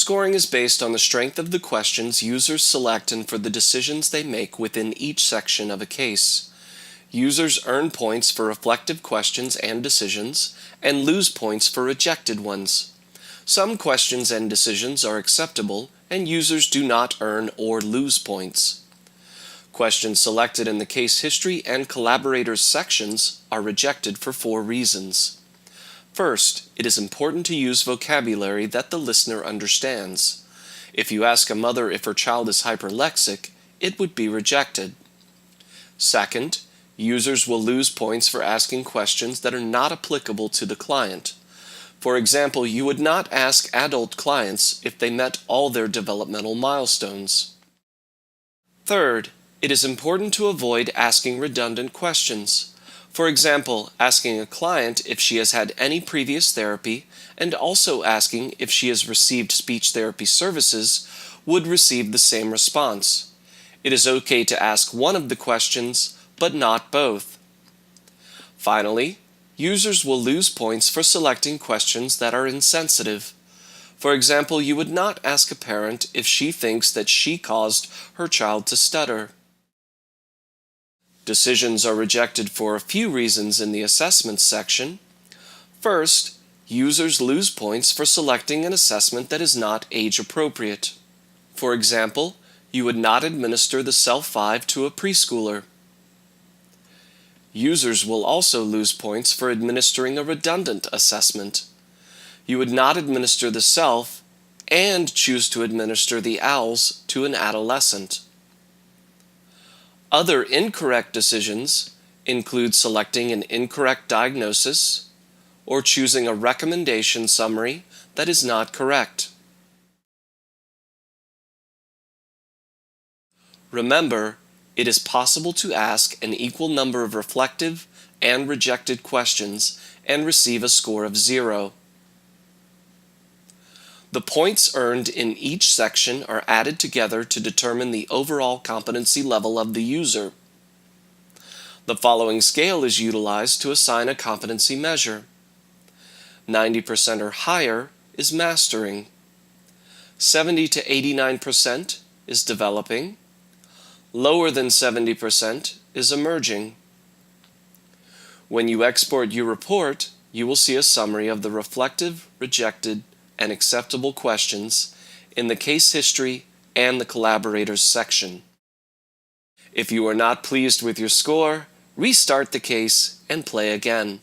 Scoring is based on the strength of the questions users select and for the decisions they make within each section of a case. Users earn points for reflective questions and decisions, and lose points for rejected ones. Some questions and decisions are acceptable, and users do not earn or lose points. Questions selected in the case history and collaborators sections are rejected for 4 reasons. First, it is important to use vocabulary that the listener understands. If you ask a mother if her child is hyperlexic, it would be rejected. Second, users will lose points for asking questions that are not applicable to the client. For example, you would not ask adult clients if they met all their developmental milestones. Third, it is important to avoid asking redundant questions. For example, asking a client if she has had any previous therapy and also asking if she has received speech therapy services would receive the same response. It is okay to ask one of the questions, but not both. Finally, users will lose points for selecting questions that are insensitive. For example, you would not ask a parent if she thinks that she caused her child to stutter. Decisions are rejected for a few reasons in the assessments section. First, users lose points for selecting an assessment that is not age appropriate. For example, you would not administer the Self-5 to a preschooler. Users will also lose points for administering a redundant assessment. You would not administer the Self and choose to administer the OWLS to an adolescent. Other incorrect decisions include selecting an incorrect diagnosis or choosing a recommendation summary that is not correct. Remember, it is possible to ask an equal number of reflective and rejected questions and receive a score of 0. The points earned in each section are added together to determine the overall competency level of the user. The following scale is utilized to assign a competency measure. 90% or higher is mastering. 70 to 89% is developing. Lower than 70% is emerging. When you export your report, you will see a summary of the reflective, rejected, and acceptable questions in the case history and the collaborators section. If you are not pleased with your score, restart the case and play again.